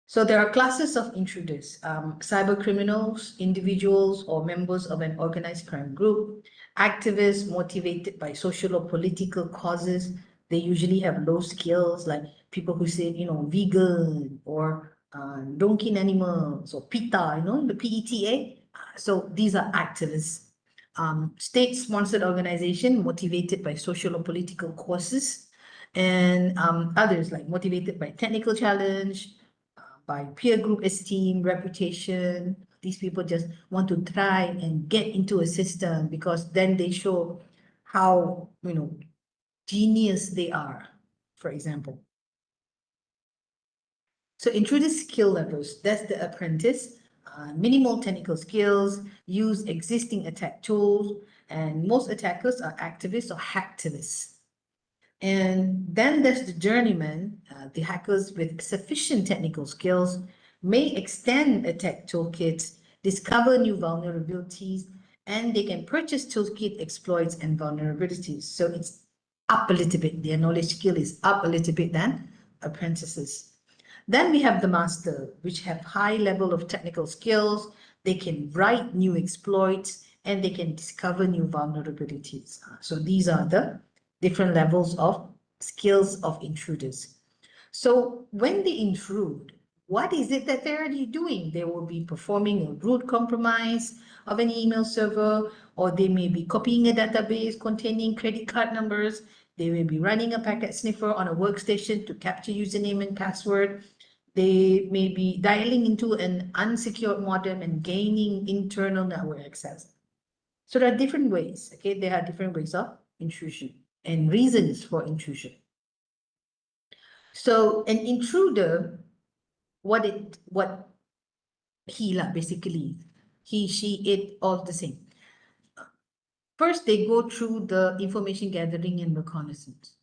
So there are classes of intruders, cyber criminals, individuals or members of an organized crime group, activists motivated by social or political causes. They usually have low skills, like people who say, vegan or don't kill animals or PETA, the PETA. So these are activists. State-sponsored organization motivated by social or political causes, and others like motivated by technical challenge, by peer group esteem, reputation. These people just want to try and get into a system because then they show how, genius they are, for example. So intruder skill levels, that's the apprentice. Minimal technical skills, use existing attack tools, and most attackers are activists or hacktivists. And then there's the journeyman, the hackers with sufficient technical skills may extend attack toolkits, discover new vulnerabilities, and they can purchase toolkit exploits and vulnerabilities. So it's up a little bit. Their knowledge skill is up a little bit than apprentices. Then we have the master, which have high level of technical skills. They can write new exploits and they can discover new vulnerabilities. So these are the different levels of skills of intruders. So when they intrude, what is it that they're already doing? They will be performing a root compromise of an email server, or they may be copying a database containing credit card numbers. They may be running a packet sniffer on a workstation to capture username and password. They may be dialing into an unsecured modem and gaining internal network access. So there are different ways, okay? There are different ways of intrusion and reasons for intrusion. So an intruder, basically, he, she, it, all the same. First, they go through the information gathering and reconnaissance.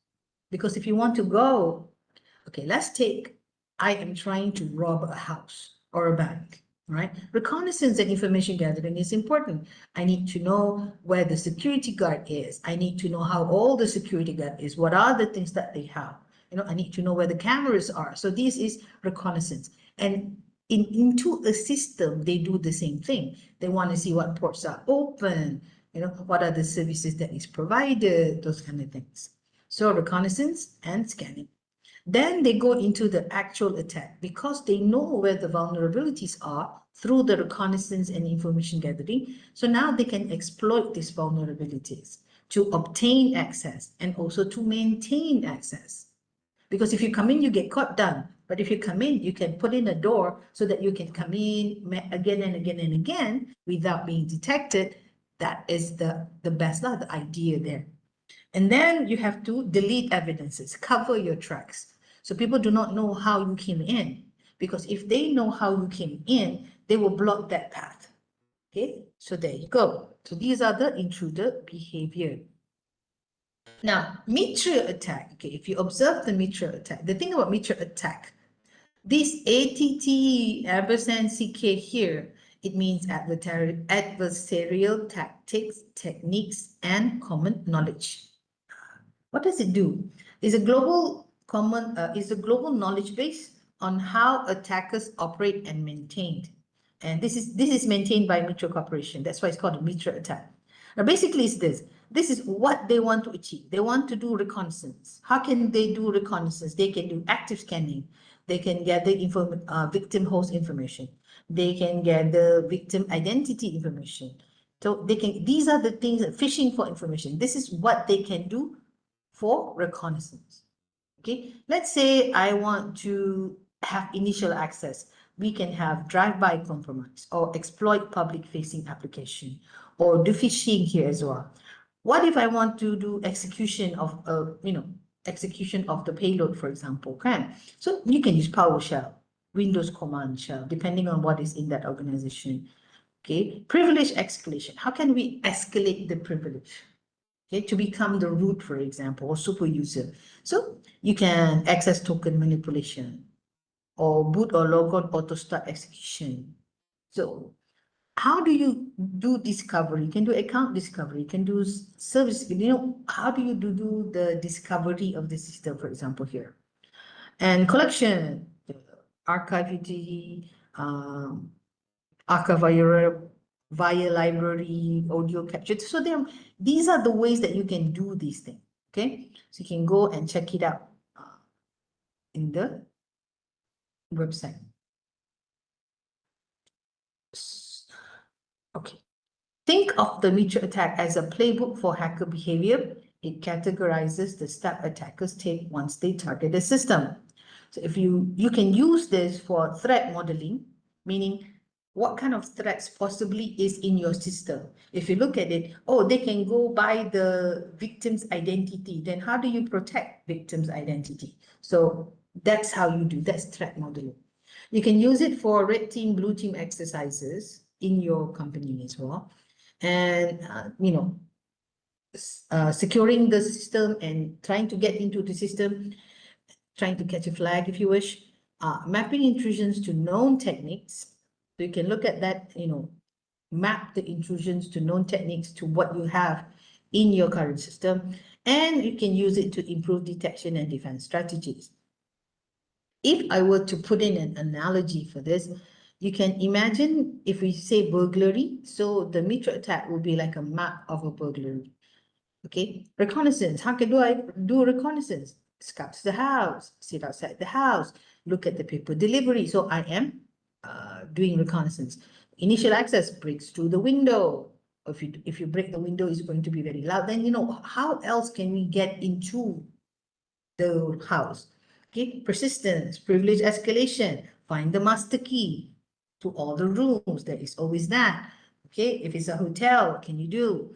Because if you want to go, okay, let's take, I am trying to rob a house or a bank, right? Reconnaissance and information gathering is important. I need to know where the security guard is. I need to know how old the security guard is. What are the things that they have? I need to know where the cameras are. So this is reconnaissance. And into a system, they do the same thing. They want to see what ports are open, what are the services that is provided, those kind of things. So reconnaissance and scanning. Then they go into the actual attack because they know where the vulnerabilities are through the reconnaissance and information gathering. So now they can exploit these vulnerabilities to obtain access and also to maintain access. Because if you come in, you get caught, done. But if you come in, you can put in a door so that you can come in again and again and again without being detected. That is the best, the idea there. And then you have to delete evidences, cover your tracks. So people do not know how you came in, because if they know how you came in, they will block that path. Okay, so there you go. So these are the intruder behavior. Now, Mitra attack, okay, if you observe the Mitra attack, the thing about Mitra attack, this ATT, &CK here, it means adversarial tactics, techniques, and common knowledge. What does it do? It's a global knowledge base on how attackers operate and maintained. And this is maintained by Mitra Corporation. That's why it's called a Mitra attack. Now, basically, it's this. This is what they want to achieve. They want to do reconnaissance. How can they do reconnaissance? They can do active scanning. They can gather victim host information. They can gather victim identity information. So these are the things, phishing for information. This is what they can do for reconnaissance. Okay, let's say I want to have initial access. We can have drive-by compromise or exploit public-facing application or do phishing here as well. What if I want to do execution of execution of the payload, for example? Okay, so you can use PowerShell, Windows Command Shell, depending on what is in that organization. Okay, privilege escalation. How can we escalate the privilege? Okay, to become the root, for example, or super user. So you can access token manipulation or boot or logon auto start execution. So how do you do discovery? You can do account discovery, you can do service, how do you do the discovery of the system, for example, here? And collection, archive utility, archive via library, audio capture. So these are the ways that you can do these things. Okay, so you can go and check it out in the website. Okay. Think of the meter attack as a playbook for hacker behavior. It categorizes the step attackers take once they target the system. So if you can use this for threat modeling, meaning what kind of threats possibly is in your system. If you look at it, oh, they can go by the victim's identity. Then how do you protect victim's identity? So that's how you do, that's threat modeling. You can use it for red team, blue team exercises in your company as well. And, securing the system and trying to get into the system, trying to catch a flag if you wish, mapping intrusions to known techniques. So you can look at that, map the intrusions to known techniques to what you have in your current system, and you can use it to improve detection and defense strategies. If I were to put in an analogy for this, you can imagine if we say burglary, so the meter attack will be like a map of a burglary. Okay, reconnaissance. How do I do reconnaissance? Scout the house, sit outside the house, look at the paper delivery. So I am doing reconnaissance. Initial access, breaks through the window. If you break the window, it's going to be very loud. Then, how else can we get into the house? Okay, persistence, privilege escalation, find the master key to all the rooms. There is always that. Okay, if it's a hotel, what can you do?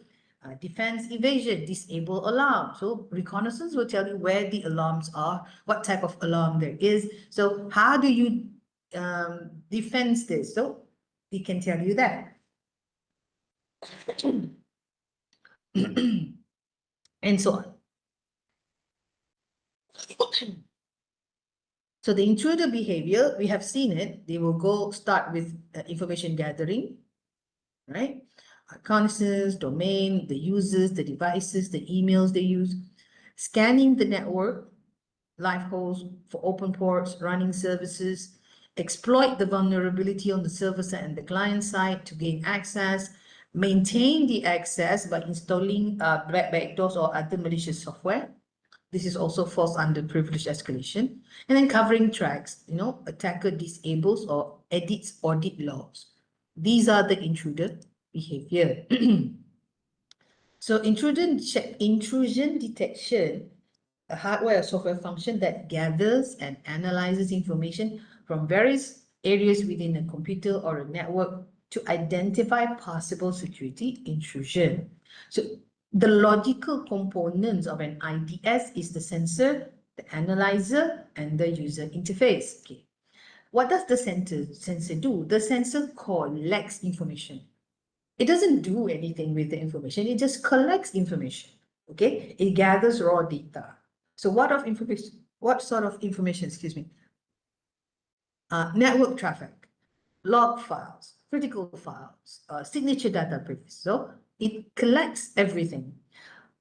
Defense evasion, disable alarm. So reconnaissance will tell you where the alarms are, what type of alarm there is. So how do you defend this? So it can tell you that. And so on. So the intruder behavior, we have seen it. They will start with information gathering, right? Reconnaissance, domain, the users, the devices, the emails they use, scanning the network, live hosts for open ports, running services, exploit the vulnerability on the server side and the client side to gain access, maintain the access by installing backdoors or other malicious software. This is also falls under privilege escalation. And then covering tracks, attacker disables or edits audit logs. These are the intruder behavior. So intrusion detection, a hardware or software function that gathers and analyzes information from various areas within a computer or a network to identify possible security intrusion. So the logical components of an IDS is the sensor, the analyzer, and the user interface. Okay. What does the sensor do? The sensor collects information. It doesn't do anything with the information. It just collects information. Okay. It gathers raw data. So what sort of information, excuse me? Network traffic, log files, critical files, signature database. So it collects everything.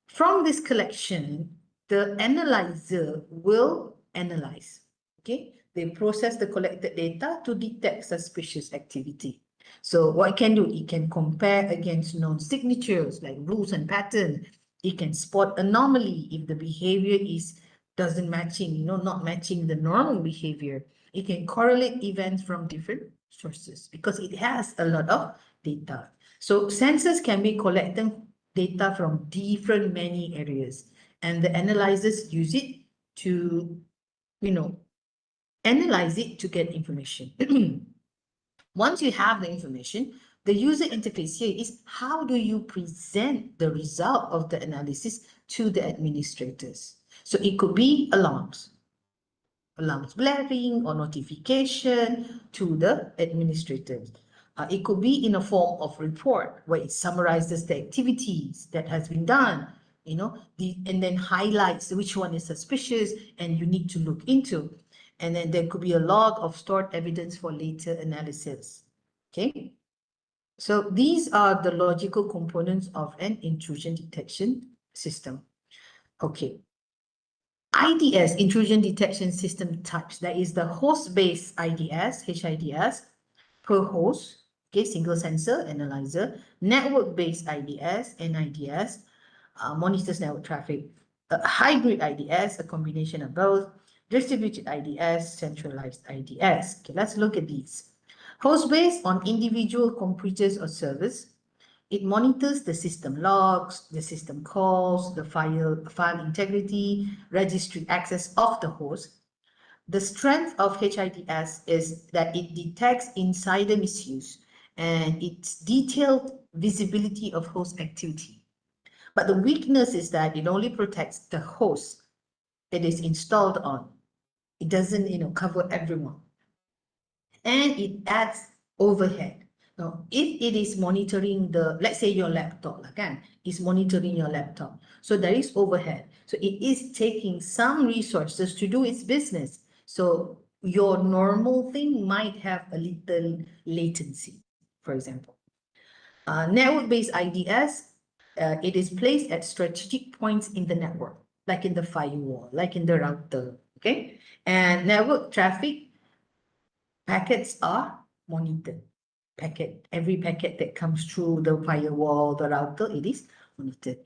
From this collection, the analyzer will analyze. Okay, they process the collected data to detect suspicious activity. So what it can do, it can compare against known signatures like rules and patterns. It can spot anomaly if the behavior doesn't matching, not matching the normal behavior. It can correlate events from different sources because it has a lot of data. So sensors can be collecting data from different many areas, and the analyzers use it to, analyze it to get information. Once you have the information, the user interface here is how do you present the result of the analysis to the administrators? So it could be alarms blaring or notification to the administrators. It could be in a form of report where it summarizes the activities that has been done, and then highlights which one is suspicious and you need to look into. And then there could be a log of stored evidence for later analysis. Okay. So these are the logical components of an intrusion detection system. Okay. IDS, intrusion detection system types. That is the host-based IDS, HIDS, per host, okay, single sensor analyzer, network-based IDS, NIDS, monitors network traffic, a hybrid IDS, a combination of both, distributed IDS, centralized IDS. Okay, let's look at these. Host-based on individual computers or servers. It monitors the system logs, the system calls, the file integrity, registry access of the host. The strength of HIDS is that it detects insider misuse and its detailed visibility of host activity. But the weakness is that it only protects the host it is installed on. It doesn't, cover everyone. And it adds overhead. Now, if it is monitoring let's say your laptop, again, is monitoring your laptop. So there is overhead. So it is taking some resources to do its business. So your normal thing might have a little latency, for example. Network-based IDS, it is placed at strategic points in the network, like in the firewall, like in the router, okay? And network traffic packets are monitored. Every packet that comes through the firewall, the router, it is monitored.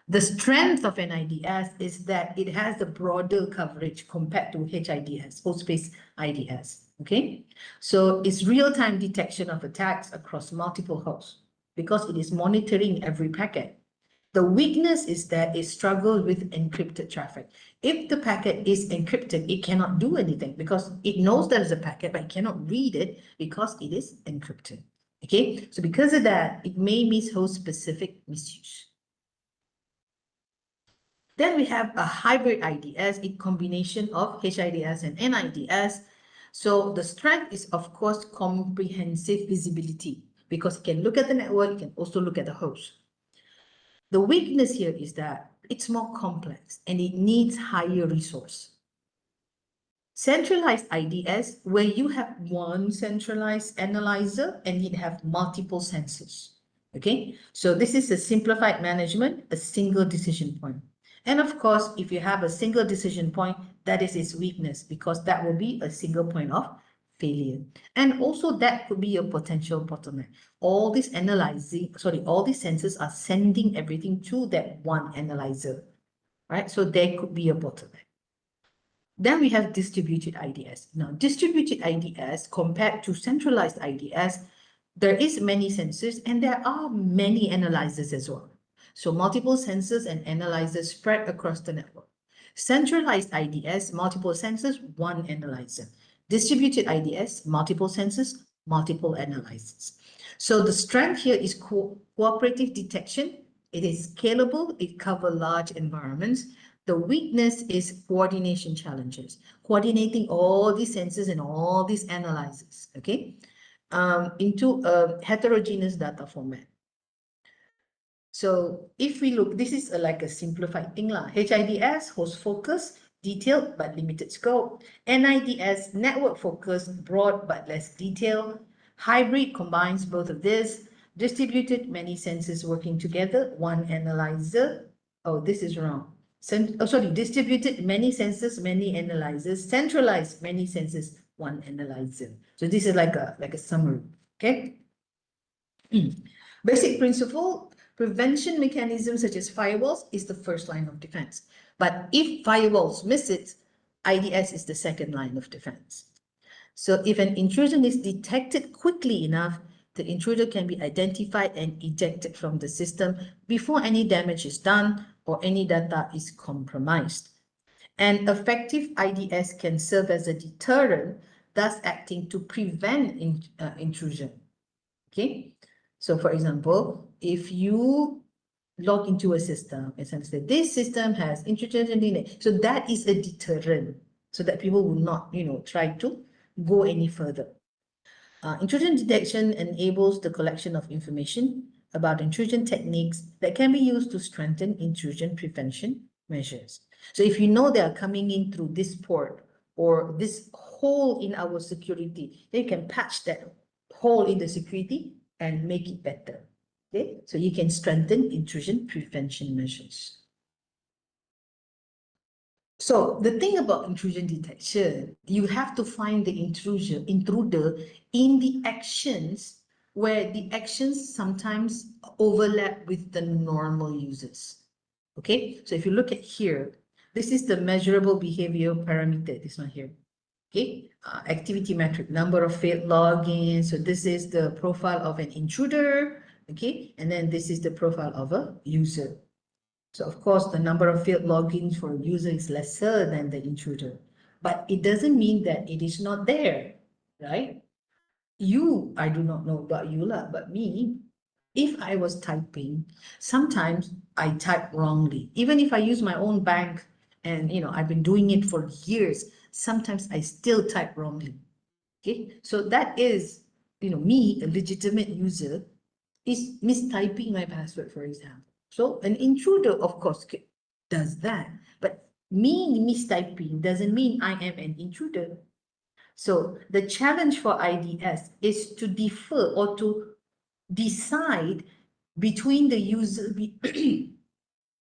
The strength of an IDS is that it has a broader coverage compared to HIDS, host-based IDS, okay? So it's real-time detection of attacks across multiple hosts because it is monitoring every packet. The weakness is that it struggles with encrypted traffic. If the packet is encrypted, it cannot do anything because it knows there's a packet, but it cannot read it because it is encrypted. Okay, so because of that, it may miss host-specific misuse. Then we have a hybrid IDS, a combination of HIDS and NIDS. So the strength is, of course, comprehensive visibility because it can look at the network, it can also look at the host. The weakness here is that it's more complex and it needs higher resource. Centralized IDS, where you have one centralized analyzer and you have multiple sensors. Okay, so this is a simplified management, a single decision point. And of course, if you have a single decision point, that is its weakness because that will be a single point of failure. And also that could be a potential bottleneck. All these sensors are sending everything to that one analyzer, right? So there could be a bottleneck. Then we have distributed IDS. Now, distributed IDS compared to centralized IDS, there is many sensors and there are many analyzers as well. So multiple sensors and analyzers spread across the network. Centralized IDS, multiple sensors, one analyzer. Distributed IDS, multiple sensors, multiple analyzers. So the strength here is cooperative detection. It is scalable. It covers large environments. The weakness is coordination challenges, coordinating all these sensors and all these analyzers, okay, into a heterogeneous data format. So if we look, this is like a simplified thing lah. HIDS, host focus, detailed but limited scope. NIDS, network focus, broad but less detailed. Hybrid combines both of this. Distributed, many sensors working together, one analyzer. Oh, this is wrong. Distributed, many sensors, many analyzers. Centralized, many sensors, one analyzer. So this is like a summary, okay? Basic principle, prevention mechanisms such as firewalls is the first line of defense. But if firewalls miss it, IDS is the second line of defense. So if an intrusion is detected quickly enough, the intruder can be identified and ejected from the system before any damage is done or any data is compromised. An effective IDS can serve as a deterrent, thus acting to prevent intrusion. Okay, so for example, if you log into a system and say this system has intrusion in it, so that is a deterrent, so that people will not, try to go any further. Intrusion detection enables the collection of information about intrusion techniques that can be used to strengthen intrusion prevention measures. So if you know they are coming in through this port or this hole in our security, then you can patch that hole in the security and make it better. Okay, so you can strengthen intrusion prevention measures. So the thing about intrusion detection, you have to find the intruder in the actions where the actions sometimes overlap with the normal users. Okay, so if you look at here, this is the measurable behavior parameter, this one here. Okay, activity metric, number of failed logins. So this is the profile of an intruder. Okay, and then this is the profile of a user. So of course, the number of failed logins for a user is lesser than the intruder, but it doesn't mean that it is not there, right? I do not know about you lah, but me, if I was typing, sometimes I type wrongly. Even if I use my own bank and, I've been doing it for years, sometimes I still type wrongly. Okay, so that is, me, a legitimate user, is mistyping my password, for example. So an intruder, of course, does that, but me mistyping doesn't mean I am an intruder. So the challenge for IDS is to differ or to decide between the user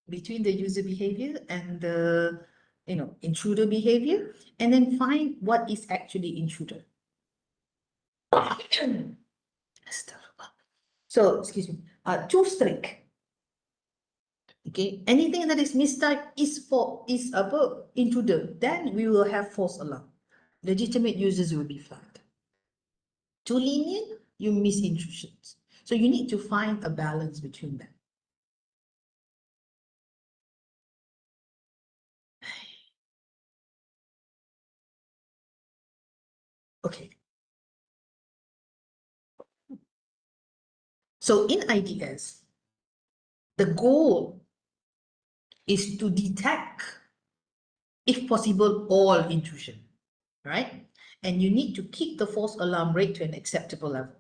between the user behavior and the intruder behavior, and then find what is actually intruder. So excuse me, too strict. Okay, anything that is mistyped is about intruder, then we will have false alarm. Legitimate users will be flagged. Too lenient, you miss intrusions. So you need to find a balance between them. Okay. So in IDS, the goal is to detect, if possible, all intrusion, right? And you need to keep the false alarm rate to an acceptable level.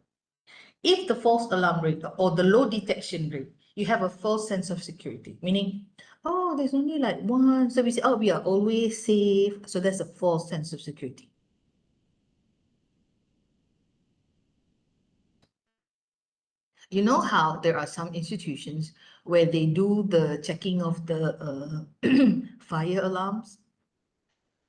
If the false alarm rate or the low detection rate, you have a false sense of security, meaning, oh, there's only like one, so we say, oh, we are always safe. So that's a false sense of security. You know how there are some institutions where they do the checking of the fire alarms?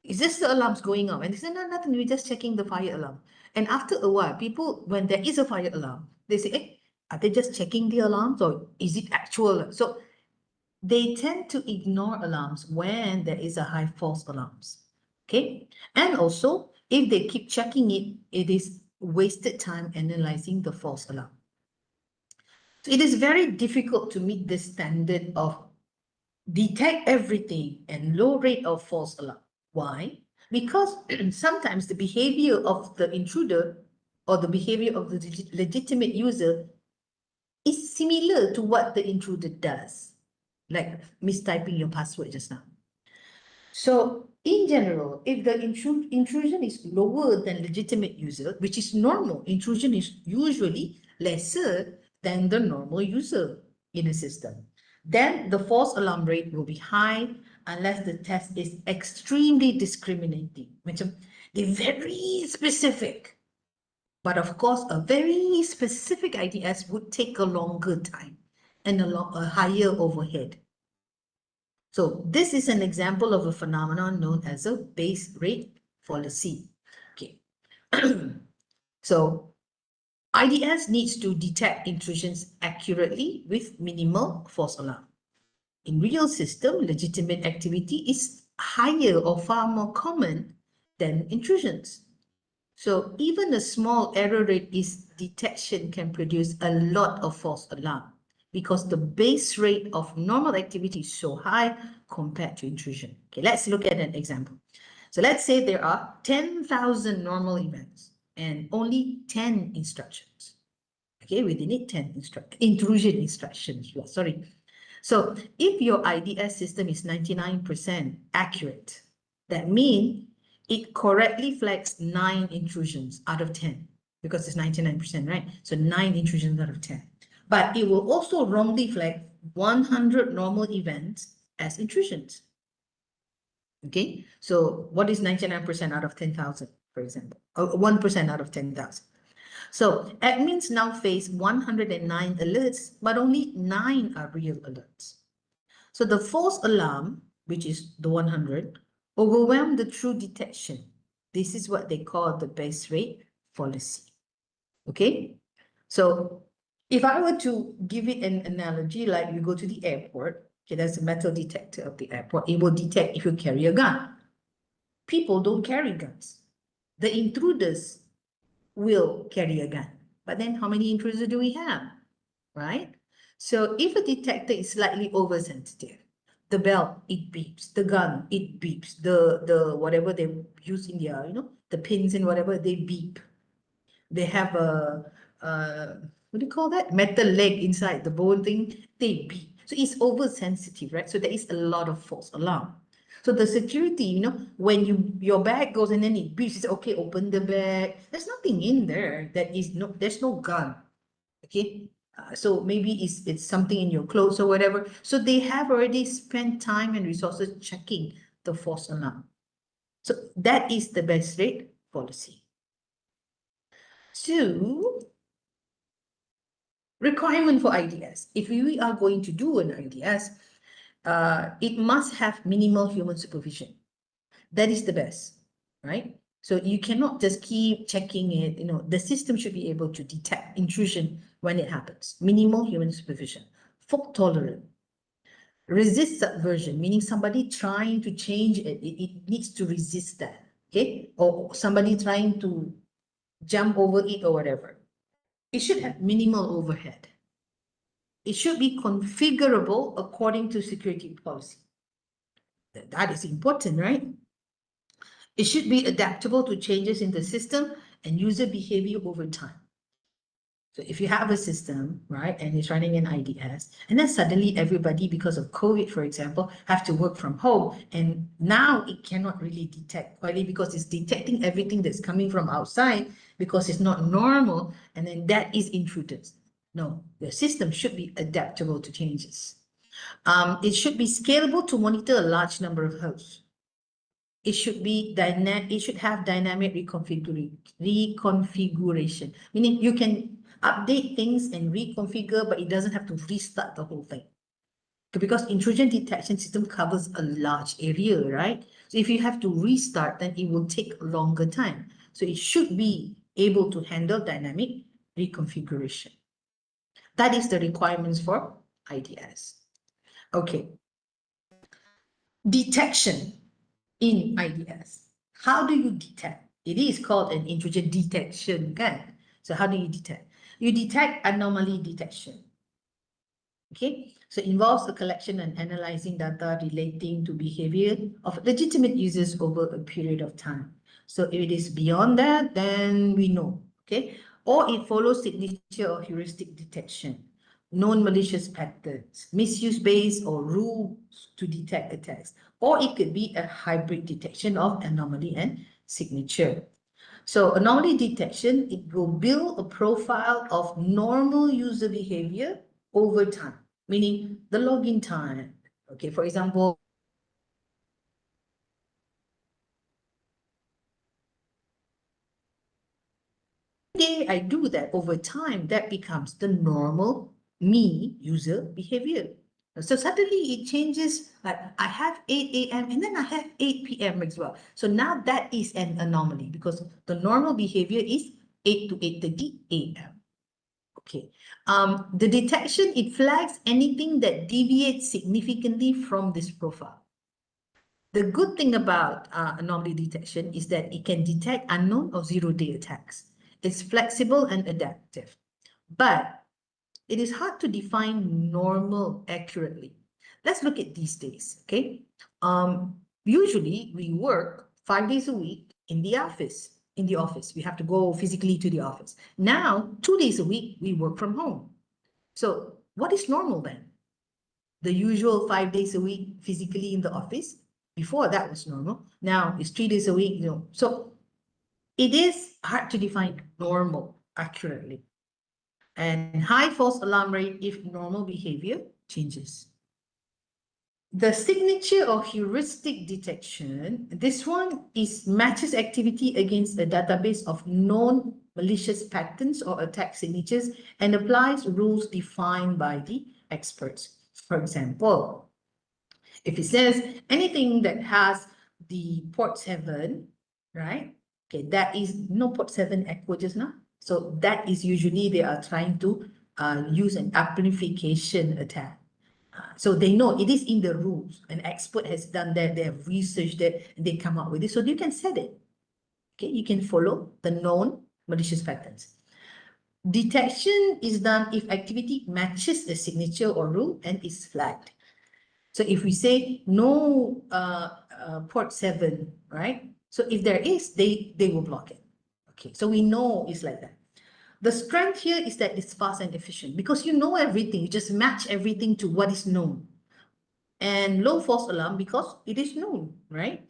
Is this the alarms going off? And they say, no, nothing, we're just checking the fire alarm. And after a while, people, when there is a fire alarm, they say, hey, are they just checking the alarms or is it actual? So they tend to ignore alarms when there is a high false alarms. Okay. And also, if they keep checking it, it is wasted time analyzing the false alarm. So it is very difficult to meet this standard of detect everything and low rate of false alarm. Why? Because sometimes the behavior of the intruder or the behavior of the legitimate user is similar to what the intruder does, like mistyping your password just now. So in general, if the intrusion is lower than legitimate user, which is normal, intrusion is usually lesser than the normal user in a system, then the false alarm rate will be high unless the test is extremely discriminating. They're very specific. But of course, a very specific IDS would take a longer time and a higher overhead. So this is an example of a phenomenon known as a base rate fallacy. Okay. So IDS needs to detect intrusions accurately with minimal false alarm. In real system, legitimate activity is higher or far more common than intrusions. So even a small error rate is detection can produce a lot of false alarm because the base rate of normal activity is so high compared to intrusion. Okay, let's look at an example. So let's say there are 10,000 normal events and only 10 instructions. Okay, we need 10 intrusion instructions. Sorry. So if your IDS system is 99% accurate, that means it correctly flags 9 intrusions out of 10 because it's 99%, right? So 9 intrusions out of 10. But it will also wrongly flag 100 normal events as intrusions. Okay, so what is 99% out of 10,000, for example? 1% out of 10,000. So admins now face 109 alerts, but only 9 are real alerts. So the false alarm, which is the 100, overwhelm the true detection. This is what they call the base rate fallacy. Okay, so if I were to give it an analogy, like you go to the airport, okay, there's a metal detector of the airport. It will detect if you carry a gun. People don't carry guns. The intruders will carry a gun. But then how many intruders do we have, right? So if a detector is slightly oversensitive, the bell, it beeps, the gun, it beeps, the whatever they use in their, the pins and whatever, they beep. They have a, what do you call that? Metal leg inside the bone thing, they beep. So it's oversensitive, right? So there is a lot of false alarm. So the security, when your bag goes and then it beeps, you say, okay, open the bag. There's nothing in there there's no gun. Okay. So maybe it's something in your clothes or whatever. So they have already spent time and resources checking the false alarm. So that is the best rate policy. Two, requirement for IDS. If we are going to do an IDS, it must have minimal human supervision. That is the best, right? So you cannot just keep checking it. The system should be able to detect intrusion when it happens. Minimal human supervision. Fault tolerant. Resist subversion, meaning somebody trying to change it. It needs to resist that, okay? Or somebody trying to jump over it or whatever. It should have minimal overhead. It should be configurable according to security policy. That is important, right? It should be adaptable to changes in the system and user behavior over time. So if you have a system, right, and it's running an IDS, and then suddenly everybody, because of COVID, for example, have to work from home, and now it cannot really detect quality because it's detecting everything that's coming from outside because it's not normal, and then that is intruders. No, the system should be adaptable to changes. It should be scalable to monitor a large number of hosts. It should be dynamic. It should have dynamic reconfiguration, meaning you can update things and reconfigure, but it doesn't have to restart the whole thing. Because intrusion detection system covers a large area, right? So if you have to restart, then it will take a longer time. So it should be able to handle dynamic reconfiguration. That is the requirements for IDS. Okay. Detection in IDS. How do you detect? It is called an intrusion detection, kan? So how do you detect? You detect anomaly detection. Okay, so it involves the collection and analyzing data relating to behavior of legitimate users over a period of time. So if it is beyond that, then we know, okay? Or it follows signature or heuristic detection, known malicious patterns, misuse-based or rules to detect attacks, or it could be a hybrid detection of anomaly and signature. So anomaly detection, it will build a profile of normal user behavior over time, meaning the login time. Okay, for example, day I do that over time, that becomes the normal me user behavior. So suddenly it changes, like I have 8 a.m. and then I have 8 p.m. as well. So now that is an anomaly because the normal behavior is 8 to 8:30 a.m. Okay. The detection, it flags anything that deviates significantly from this profile. The good thing about anomaly detection is that it can detect unknown or zero-day attacks. It's flexible and adaptive, but it is hard to define normal accurately. Let's look at these days, okay? Usually we work 5 days a week in the office. We have to go physically to the office. Now, 2 days a week, we work from home. So what is normal then? The usual 5 days a week physically in the office. Before that was normal. Now it's 3 days a week, So it is hard to define normal accurately. And high false alarm rate if normal behavior changes. The signature or heuristic detection, this one matches activity against a database of known malicious patterns or attack signatures and applies rules defined by the experts. For example, if it says anything that has the port 7, right? Okay, that is no port 7 echo just now. So that is usually they are trying to use an amplification attack. So they know it is in the rules. An expert has done that, they have researched it, and they come up with it. So you can set it. Okay, you can follow the known malicious patterns. Detection is done if activity matches the signature or rule and is flagged. So if we say no port 7, right? So if there is, they will block it. Okay, so we know it's like that. The strength here is that it's fast and efficient because you know everything. You just match everything to what is known. And low false alarm because it is known, right?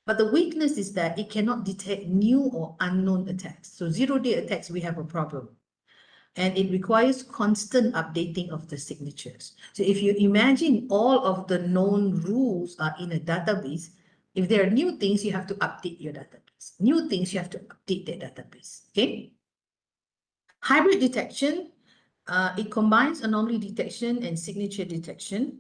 But the weakness is that it cannot detect new or unknown attacks. So zero-day attacks, we have a problem. And it requires constant updating of the signatures. So if you imagine all of the known rules are in a database, if there are new things, you have to update your database. New things, you have to update the database, okay? Hybrid detection, it combines anomaly detection and signature detection.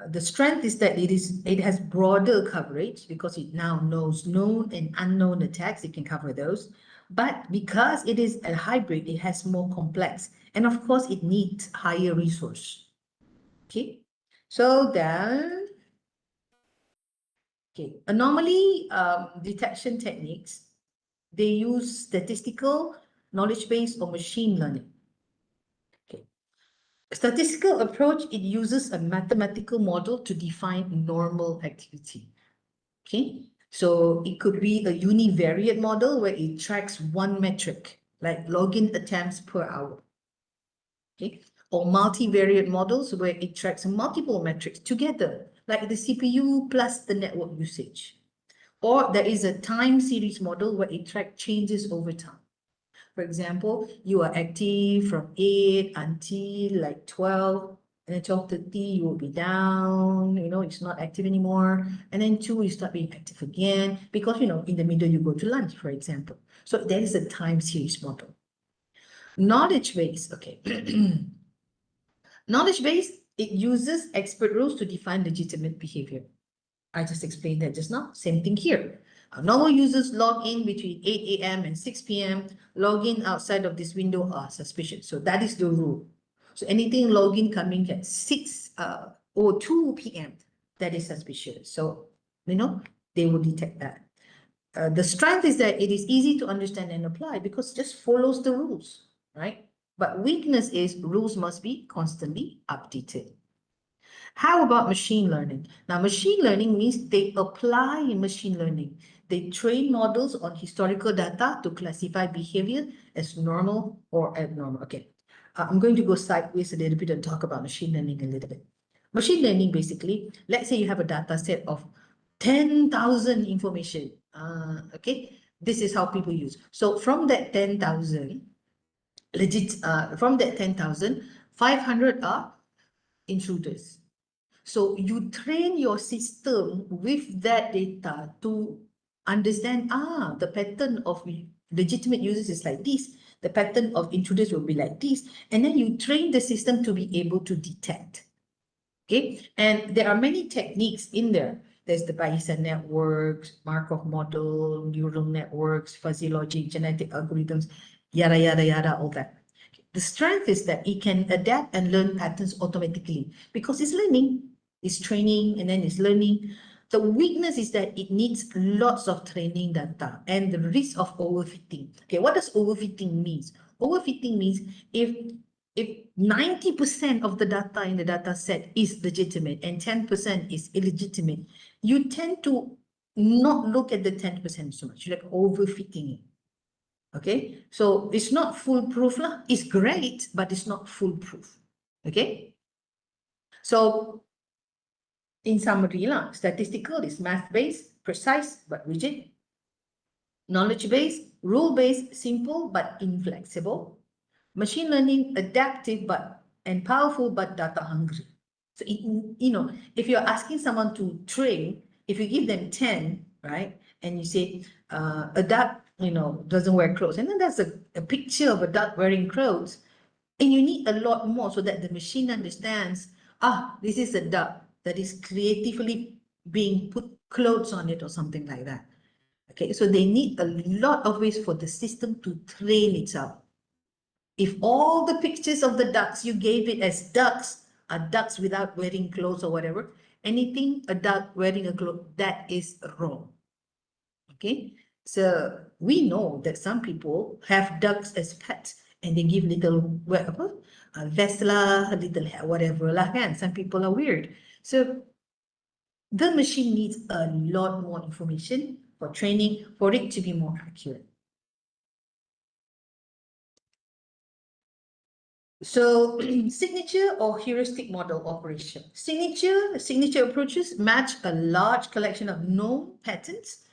The strength is that it has broader coverage because it now knows known and unknown attacks. It can cover those. But because it is a hybrid, it has more complex. And of course, it needs higher resource. Okay. So then, okay, anomaly detection techniques, they use statistical, knowledge base, or machine learning. Okay. Statistical approach, it uses a mathematical model to define normal activity. Okay, so it could be a univariate model where it tracks one metric, like login attempts per hour. Okay, or multivariate models where it tracks multiple metrics together, like the CPU plus the network usage. Or there is a time series model where it tracks changes over time. For example, you are active from 8 until like 12, and then 12:30 you will be down, it's not active anymore. And then 2, you start being active again because, in the middle you go to lunch, for example. So there is a time series model. Knowledge base, okay. Knowledge base, it uses expert rules to define legitimate behavior. I just explained that just now. Same thing here. Normal users log in between 8 a.m. and 6 p.m. Login outside of this window are suspicious. So that is the rule. So anything login coming at 6 or 2 p.m., that is suspicious. So, they will detect that. The strength is that it is easy to understand and apply because it just follows the rules, right? But weakness is rules must be constantly updated. How about machine learning? Now, machine learning means they apply machine learning. They train models on historical data to classify behavior as normal or abnormal. Okay, I'm going to go sideways a little bit and talk about machine learning a little bit. Machine learning, basically, let's say you have a data set of 10,000 information. Okay, this is how people use. So from that 10,000, from that 10,000, 500 are intruders. So you train your system with that data to understand, the pattern of legitimate users is like this. The pattern of intruders will be like this. And then you train the system to be able to detect. Okay, and there are many techniques in there. There's the Bayesian networks, Markov model, neural networks, fuzzy logic, genetic algorithms, yada, yada, yada, all that. The strength is that it can adapt and learn patterns automatically because it's learning, it's training, and then it's learning. The weakness is that it needs lots of training data and the risk of overfitting. Okay, what does overfitting mean? Overfitting means if 90% of the data in the data set is legitimate and 10% is illegitimate, you tend to not look at the 10% so much, you're like overfitting it. Okay, so it's not foolproof. It's great, but it's not foolproof. Okay, so in summary, statistical is math-based, precise but rigid. Knowledge-based, rule-based, simple but inflexible. Machine learning, adaptive and powerful but data hungry. So if you're asking someone to train, if you give them 10, right, and you say a duck, doesn't wear clothes, and then there's a picture of a duck wearing clothes, and you need a lot more so that the machine understands, this is a duck that is creatively being put clothes on it or something like that. Okay, so they need a lot of ways for the system to train itself. If all the pictures of the ducks you gave it as ducks are ducks without wearing clothes or whatever, anything a duck wearing a cloth, that is wrong. Okay, so we know that some people have ducks as pets and they give little vest lah, little hair, whatever lah kan. Some people are weird. So the machine needs a lot more information for training for it to be more accurate. So signature or heuristic model operation. Signature approaches match a large collection of known patterns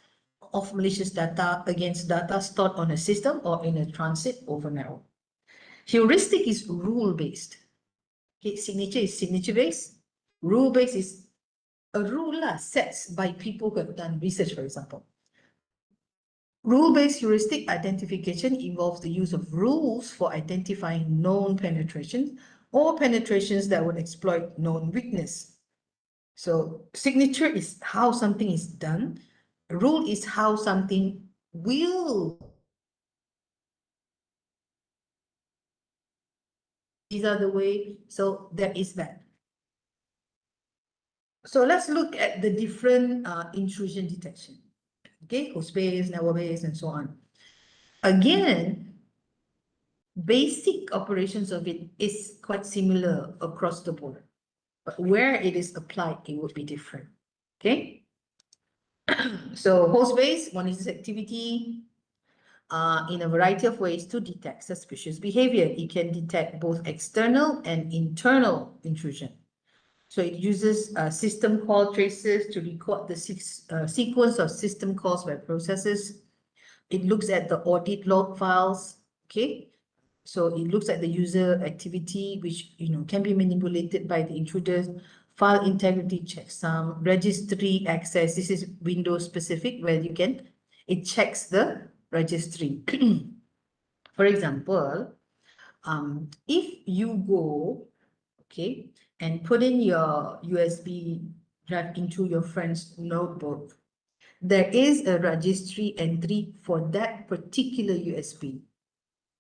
of malicious data against data stored on a system or in a transit over network. Heuristic is rule-based. Okay, signature is signature-based. Rule-based is a rule sets by people who have done research, for example. Rule-based heuristic identification involves the use of rules for identifying known penetrations or penetrations that would exploit known weakness. So signature is how something is done. Rule is how something will. These are the way, so there is that. So let's look at the different intrusion detection. Okay, host-based, network-based, and so on. Again, basic operations of it is quite similar across the board, but where it is applied, it would be different. Okay. So host-based monitors activity in a variety of ways to detect suspicious behavior. It can detect both external and internal intrusion. So it uses system call traces to record the sequence of system calls by processes. It looks at the audit log files, okay? So it looks at the user activity, which can be manipulated by the intruders. File integrity checksum, registry access. This is Windows specific, where it checks the registry. For example, if you go, okay, and put in your USB drive into your friend's notebook, there is a registry entry for that particular USB,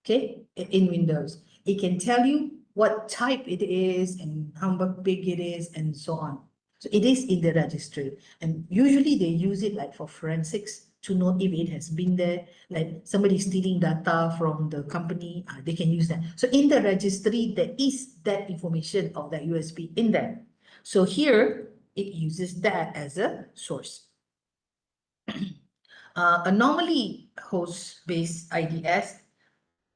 okay, in Windows. It can tell you what type it is and how big it is and so on. So it is in the registry, and usually they use it like for forensics to know if it has been there, like somebody stealing data from the company, they can use that. So in the registry, there is that information of that USB in there. So here, it uses that as a source. Anomaly host-based IDS,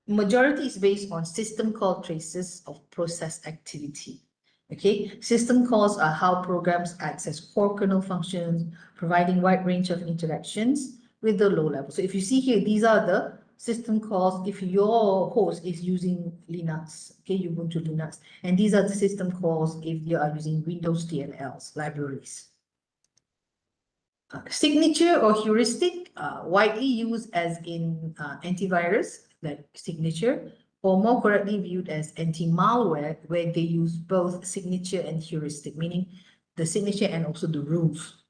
majority is based on system call traces of process activity. Okay, system calls are how programs access core kernel functions, providing wide range of interactions with the low level. So if you see here, these are the system calls if your host is using Linux, okay, Ubuntu Linux, and these are the system calls if you are using Windows DLLs, libraries. Signature or heuristic, widely used as in antivirus, like signature, or more correctly viewed as anti-malware, where they use both signature and heuristic, meaning the signature and also the rules.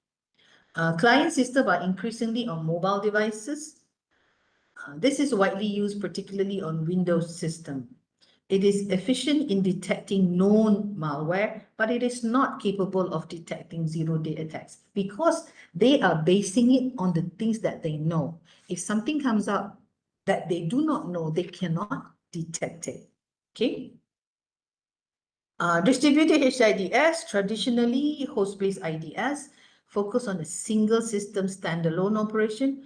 Client systems are increasingly on mobile devices. This is widely used particularly on Windows system. It is efficient in detecting known malware, but it is not capable of detecting zero-day attacks because they are basing it on the things that they know. If something comes up that they do not know, they cannot detect it. Okay. Distributed HIDS, traditionally host-based IDS, focus on a single system standalone operation,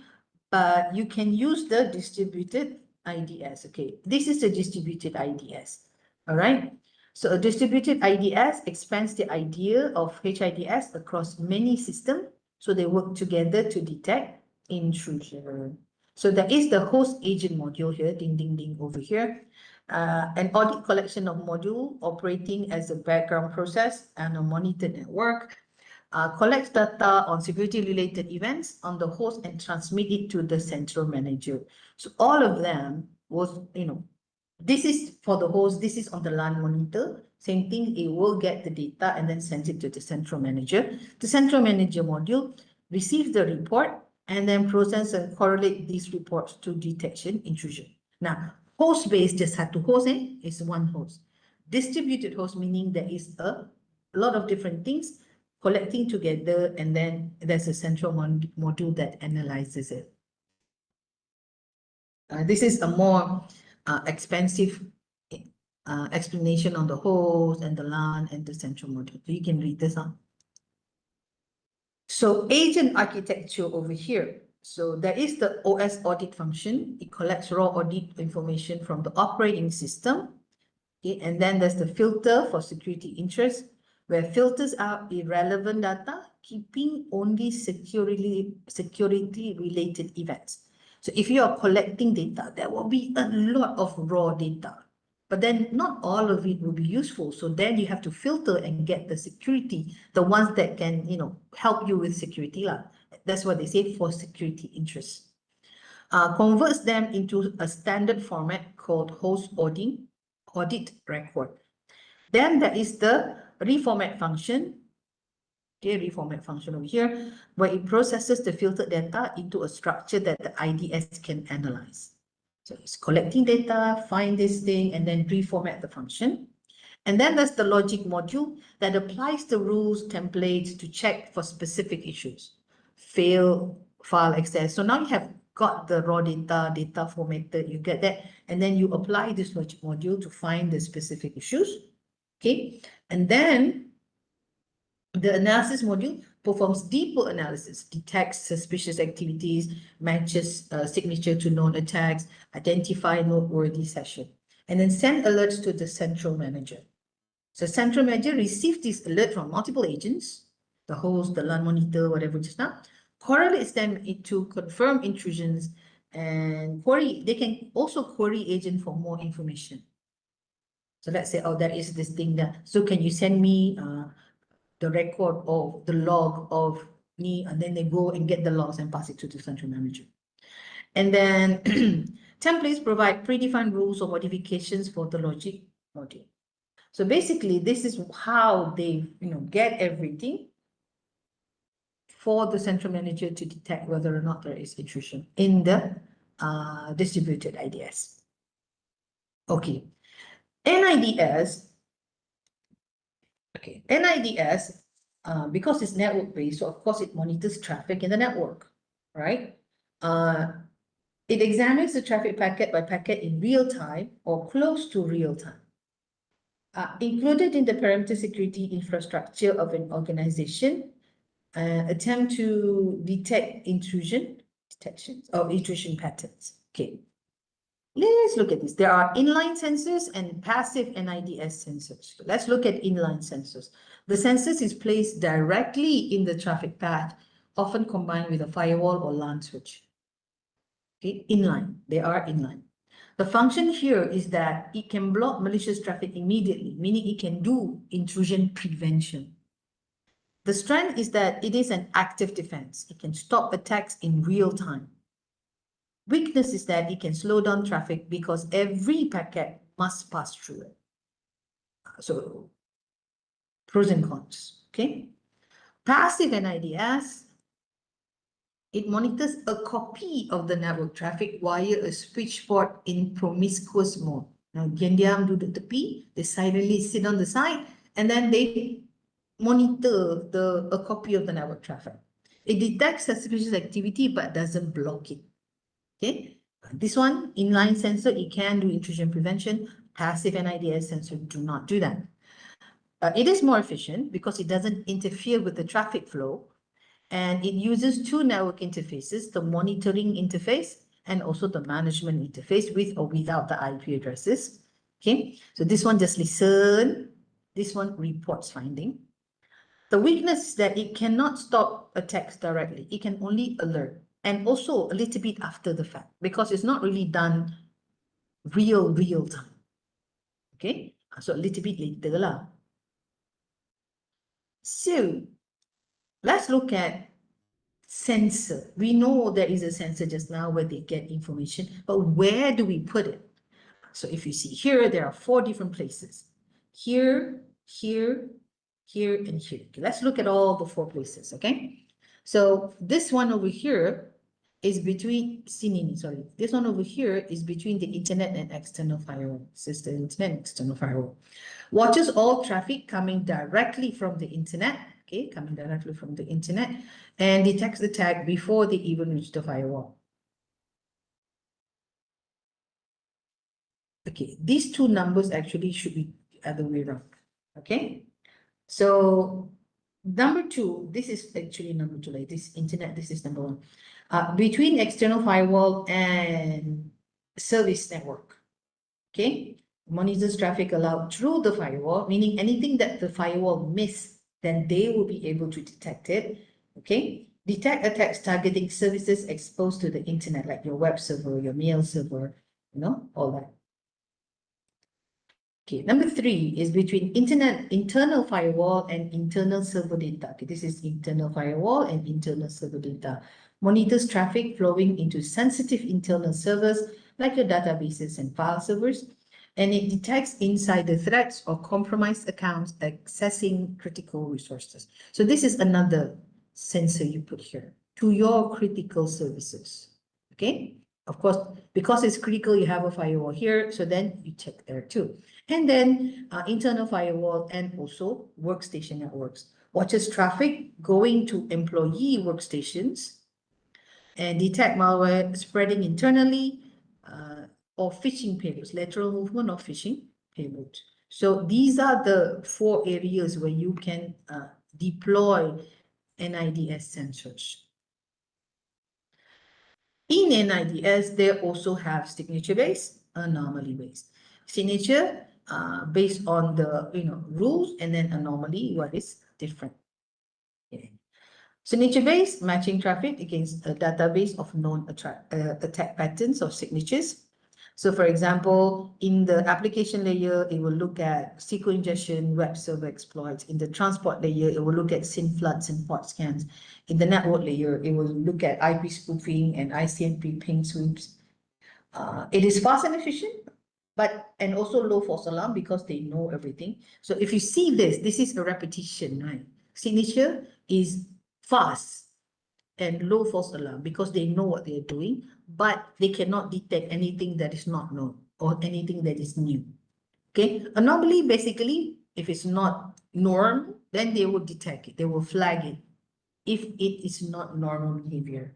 but you can use the distributed IDS. Okay, this is the distributed IDS. All right. So a distributed IDS expands the idea of HIDS across many systems, so they work together to detect intrusion. So there is the host agent module here, ding, ding, ding over here. An audit collection of module operating as a background process and a monitored network, collects data on security-related events on the host and transmit it to the central manager. So all of them was, this is for the host, this is on the LAN monitor. Same thing, it will get the data and then send it to the central manager. The central manager module receive the report, and then process and correlate these reports to detection intrusion. Now, host-based just had to host, is one host. Distributed host meaning there is a lot of different things collecting together, and then there's a central module that analyzes it. This is a more expensive explanation on the host and the LAN and the central module. So you can read this on. So agent architecture over here. So there is the OS audit function. It collects raw audit information from the operating system. Okay, and then there's the filter for security interest, where filters out irrelevant data, keeping only security related events. So if you are collecting data, there will be a lot of raw data, but then not all of it will be useful. So then you have to filter and get the security, the ones that can, help you with security. That's what they say for security interests. Converts them into a standard format called host audit record. Then there is the reformat function. Okay, reformat function over here, where it processes the filtered data into a structure that the IDS can analyze. So it's collecting data, find this thing, and then reformat the function. And then there's the logic module that applies the rules templates to check for specific issues. Fail, file access. So now you have got the raw data formatted, you get that, and then you apply this logic module to find the specific issues. Okay, and then the analysis module performs deeper analysis, detects suspicious activities, matches signature to known attacks, identify noteworthy session, and then send alerts to the central manager. So central manager receives this alert from multiple agents, the host, the LAN monitor, whatever just now, correlates them to confirm intrusions, and query. They can also query agent for more information. So let's say, oh, there is this thing that, so can you send me the record of the log of me, and then they go and get the logs and pass it to the central manager. And then templates provide predefined rules or modifications for the logic module. So basically, this is how they get everything for the central manager to detect whether or not there is intrusion in the distributed IDS. Okay, NIDS. Okay, NIDS, because it's network-based, so of course it monitors traffic in the network, right? It examines the traffic packet by packet in real time or close to real time. Included in the perimeter security infrastructure of an organization, attempt to detect intrusion detections or intrusion patterns. Okay, let's look at this. There are inline sensors and passive NIDS sensors. So let's look at inline sensors. The sensors is placed directly in the traffic path, often combined with a firewall or LAN switch. Okay, inline, they are inline. The function here is that it can block malicious traffic immediately, meaning it can do intrusion prevention. The strength is that it is an active defense. It can stop attacks in real time. Weakness is that it can slow down traffic because every packet must pass through it. So pros and cons, okay? Passive NIDS, it monitors a copy of the network traffic via a switchboard in promiscuous mode. Now, diam-diam do the tepi, they silently sit on the side, and then they monitor a copy of the network traffic. It detects suspicious activity, but doesn't block it. Okay, this one, inline sensor, it can do intrusion prevention. Passive NIDS sensor do not do that. It is more efficient because it doesn't interfere with the traffic flow, and it uses two network interfaces, the monitoring interface and also the management interface with or without the IP addresses. Okay, so this one just listen, this one reports finding. The weakness is that it cannot stop attacks directly. It can only alert, and also a little bit after the fact, because it's not really done real time. Okay, so a little bit later lah. So let's look at sensor. We know there is a sensor just now where they get information, but where do we put it? So if you see here, there are 4 different places. Here, here, here, and here. Okay, let's look at all the 4 places, okay? So this one over here is between, sorry, this one over here is between the internet and external firewall. This is the internet and external firewall. Watches all traffic coming directly from the internet, okay, coming directly from the internet, and detects the tag before they even reach the firewall. Okay, these two numbers actually should be the other way around, okay? So number two, this is actually number two, like this internet, this is number one. Between external firewall and service network, okay? Monitors traffic allowed through the firewall, meaning anything that the firewall miss, then they will be able to detect it, okay? Detect attacks targeting services exposed to the internet, like your web server, your mail server, you know, all that. Okay, number three is between internal firewall and internal server data. Okay, this is internal firewall and internal server data. Monitors traffic flowing into sensitive internal servers like your databases and file servers, and it detects insider threats or compromised accounts accessing critical resources. So this is another sensor you put here to your critical services. Okay, of course, because it's critical, you have a firewall here, so then you check there too. And then internal firewall and also workstation networks. Watches traffic going to employee workstations and detect malware spreading internally or phishing payloads, lateral movement or phishing payloads. So these are the 4 areas where you can deploy NIDS sensors. In NIDS, they also have signature-based, anomaly-based. Signature based on the rules, and then anomaly, what is different. Okay. Signature-based, matching traffic against a database of known attack patterns or signatures. So for example, in the application layer, it will look at SQL ingestion, web server exploits. In the transport layer, it will look at SYN floods and port scans. In the network layer, it will look at IP spoofing and ICMP ping sweeps. It is fast and efficient, and also low false alarm because they know everything. So if you see this is a repetition, right? Signature is fast and low false alarm because they know what they're doing, but they cannot detect anything that is not known or anything that is new. Okay, anomaly, basically, if it's not norm, then they will detect it, they will flag it if it is not normal behavior.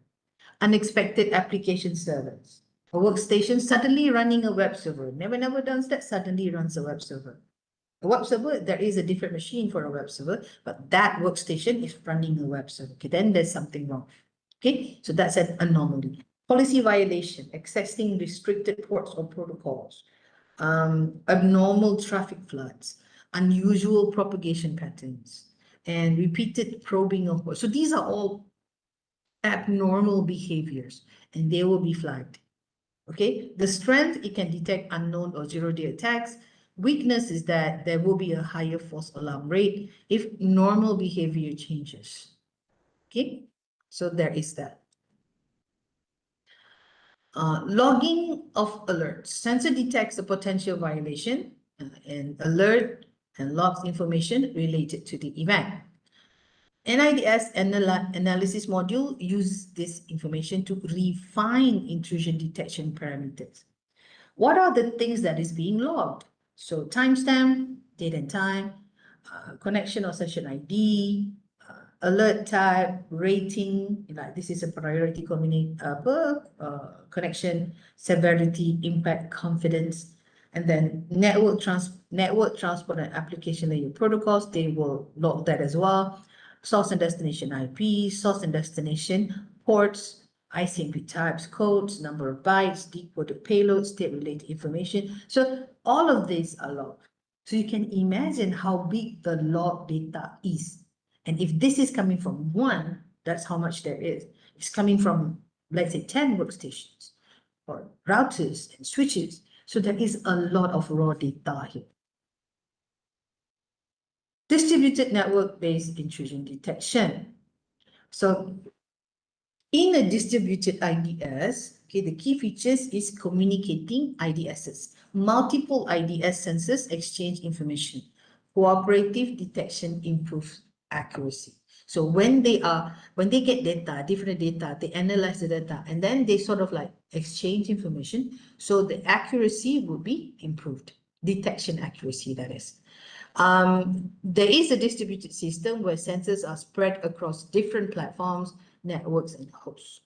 Unexpected application servers. A workstation suddenly running a web server. Never does that, suddenly runs a web server. A web server, there is a different machine for a web server, but that workstation is running a web server. Okay, then there's something wrong. Okay, so that's an anomaly. Policy violation, accessing restricted ports or protocols, abnormal traffic floods, unusual propagation patterns, and repeated probing of ports. So these are all abnormal behaviors, and they will be flagged. Okay, the strength, it can detect unknown or zero-day attacks. Weakness is that there will be a higher false alarm rate if normal behavior changes. Okay, so there is that. Logging of alerts. Sensor detects a potential violation and alert and logs information related to the event. NIDS analysis module uses this information to refine intrusion detection parameters. What are the things that is being logged? So timestamp, date and time, connection or session ID, alert type, rating, like this is a priority connection, severity, impact, confidence, and then network transport and application layer protocols, they will log that as well. Source and destination IP, source and destination ports, ICMP types, codes, number of bytes, decoded payload, state-related information. So all of these are logged. So you can imagine how big the log data is. And if this is coming from one, that's how much there is. It's coming from, let's say, 10 workstations or routers and switches. So there is a lot of raw data here. Distributed network-based intrusion detection. So in a distributed IDS, okay, the key features is communicating IDSs. Multiple IDS sensors exchange information. Cooperative detection improves accuracy. So when they get data, different data, they analyze the data, and then they sort of like exchange information. So the accuracy will be improved, detection accuracy, that is. There is a distributed system where sensors are spread across different platforms, networks, and hosts.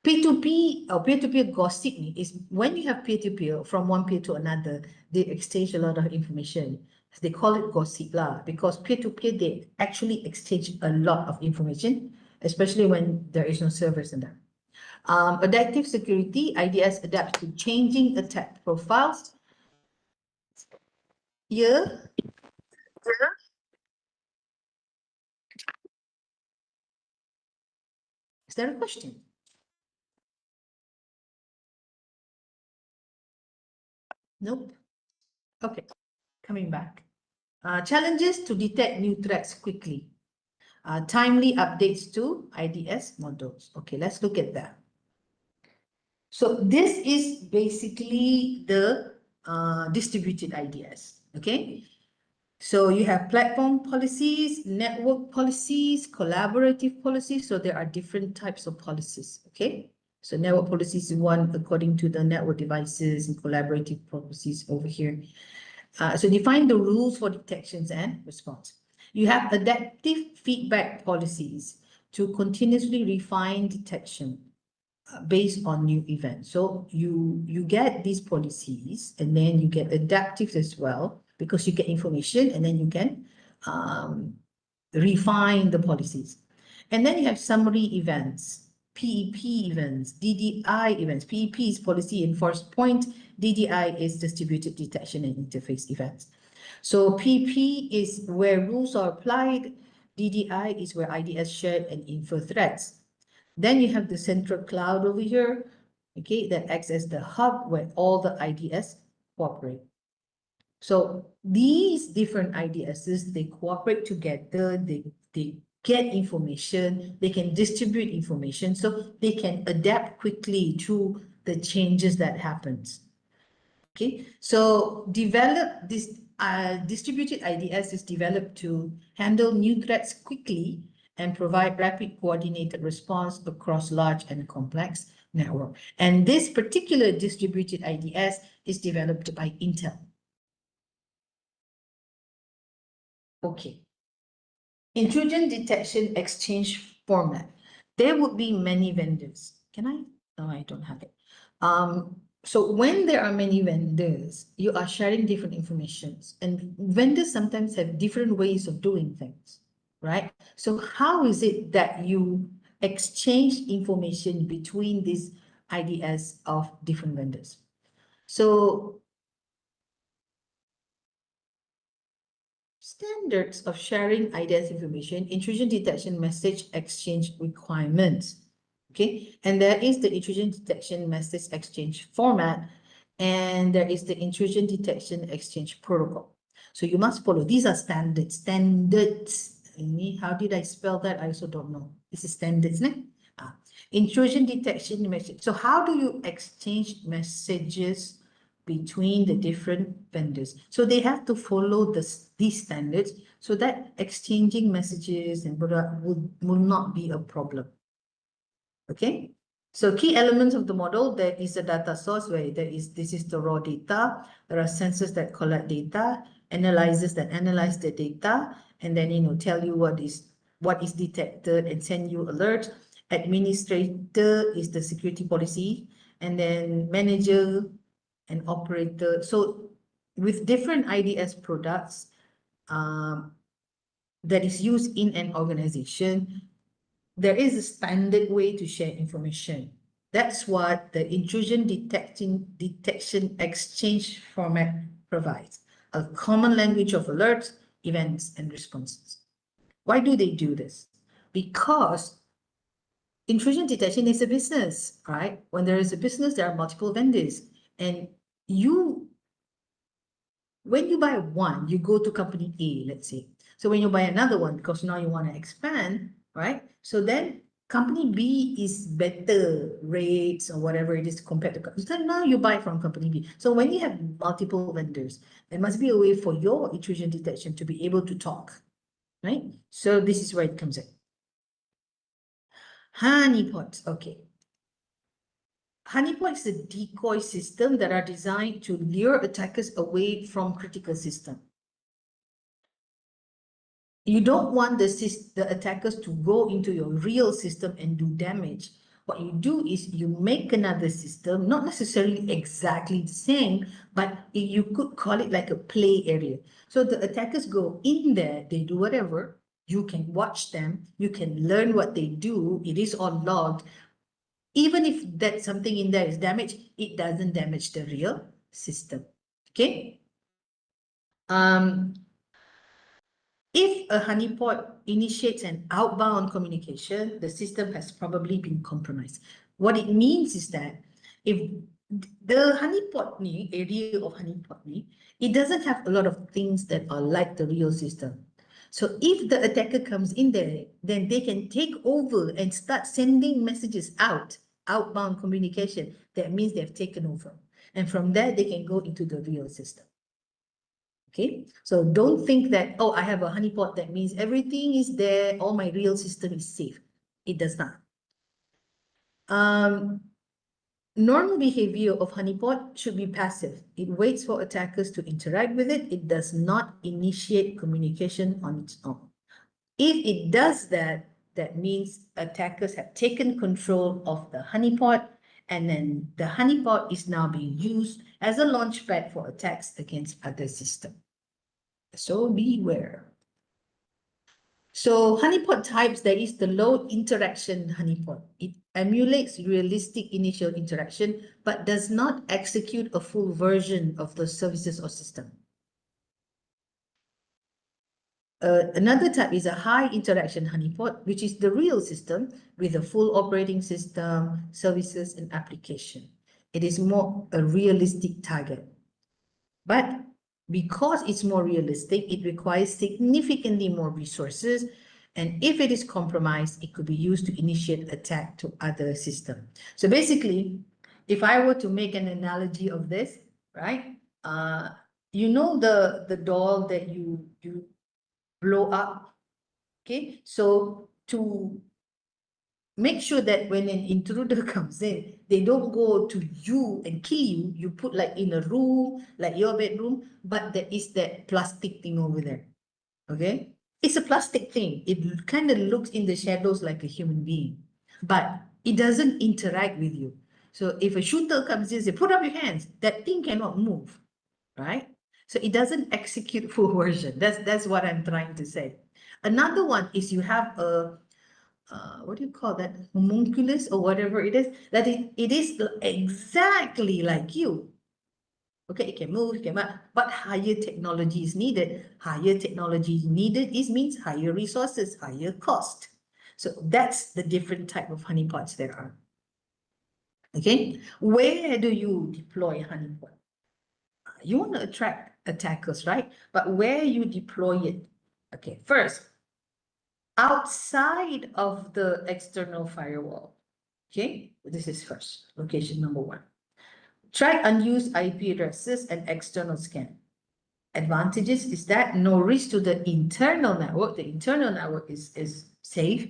P2P or peer-to-peer gossip is when you have peer-to-peer from one peer to another, they exchange a lot of information. They call it gossip lah, because peer-to-peer, they actually exchange a lot of information, especially when there is no servers in them. Adaptive security, IDS adapts to changing attack profiles. Here, is there a question? Nope. Okay, coming back. Challenges to detect new threats quickly. Timely updates to IDS models. Okay, let's look at that. So this is basically the distributed IDS, okay? So you have platform policies, network policies, collaborative policies. So there are different types of policies, okay? So network policies is one according to the network devices, and collaborative policies over here. So define the rules for detections and response. You have adaptive feedback policies to continuously refine detection based on new events. So you get these policies, and then you get adaptive as well, because you get information and then you can refine the policies. And then you have summary events, PEP events, DDI events. PEP is policy enforced point. DDI is distributed detection and interface events. So PEP is where rules are applied. DDI is where IDS shared and infer threats. Then you have the central cloud over here, okay, that acts as the hub where all the IDS cooperate. So these different IDSs, they cooperate together, they get information, they can distribute information, so they can adapt quickly to the changes that happens. Okay, so develop this distributed IDS is developed to handle new threats quickly and provide rapid coordinated response across large and complex network. And this particular distributed IDS is developed by Intel. Okay. Intrusion detection exchange format. There would be many vendors. Can I? No, I don't have it. So when there are many vendors, you are sharing different informations, and vendors sometimes have different ways of doing things, right? So how is it that you exchange information between these IDS of different vendors? So standards of sharing IDS information, intrusion detection message exchange requirements. Okay, and there is the intrusion detection message exchange format, and there is the intrusion detection exchange protocol. So you must follow. These are standards. How did I spell that? I also don't know. This is standards, né? Intrusion detection message. So how do you exchange messages between the different vendors? So they have to follow these standards so that exchanging messages and product will not be a problem. Okay, so key elements of the model, there is a data source where this is the raw data. There are sensors that collect data, analyzers that analyze the data, and then tell you what is detected and send you alerts. Administrator is the security policy, and then manager and operator. So with different IDS products that is used in an organization, there is a standard way to share information. That's what the intrusion detection exchange format provides. A common language of alerts, events, and responses. Why do they do this? Because intrusion detection is a business, right? When there is a business, there are multiple vendors. And when you buy one, you go to company A, let's say. So when you buy another one, because now you want to expand, right? So then company B is better rates or whatever it is compared to company. So now you buy from company B. So when you have multiple vendors, there must be a way for your intrusion detection to be able to talk, right? So this is where it comes in. Honeypots, okay. Honeypot is a decoy system that are designed to lure attackers away from critical system. You don't want the attackers to go into your real system and do damage. What you do is you make another system, not necessarily exactly the same, but you could call it like a play area. So the attackers go in there, they do whatever, you can watch them, you can learn what they do, it is all logged. Even if that something in there is damaged, it doesn't damage the real system, okay? If a honeypot initiates an outbound communication, the system has probably been compromised. What it means is that if the honeypot area of honeypot, it doesn't have a lot of things that are like the real system. So if the attacker comes in there, then they can take over and start sending messages out, outbound communication. That means they've taken over. And from there, they can go into the real system. Okay, so don't think that, oh, I have a honeypot, that means everything is there, all my real system is safe. It does not. Normal behavior of honeypot should be passive. It waits for attackers to interact with it. It does not initiate communication on its own. If it does that, that means attackers have taken control of the honeypot, and then the honeypot is now being used as a launchpad for attacks against other systems. So beware. So honeypot types, there is the low interaction honeypot. It emulates realistic initial interaction, but does not execute a full version of the services or system. Another type is a high interaction honeypot, which is the real system with a full operating system, services, and application. It is more a realistic target. But because it's more realistic, it requires significantly more resources. And if it is compromised, it could be used to initiate attack to other systems. So basically, if I were to make an analogy of this, right? You know the doll that you blow up, okay? So to make sure that when an intruder comes in, they don't go to you and kill you. You put like in a room, like your bedroom, but there is that plastic thing over there, okay? It's a plastic thing. It kind of looks in the shadows like a human being, but it doesn't interact with you. So if a shooter comes in, say, put up your hands, that thing cannot move, right? So it doesn't execute full version. That's what I'm trying to say. Another one is you have a, what do you call that? Homunculus or whatever it is, that it is exactly like you. Okay, it can move, it can move, but higher technology is needed. Higher technology is needed, it means higher resources, higher cost. So that's the different type of honeypots there are. Okay, where do you deploy honeypot? You want to attract attackers, right? But where you deploy it? Okay, first, outside of the external firewall. Okay, this is first, location number one. Track unused IP addresses and external scan. Advantages is that no risk to the internal network. The internal network is safe.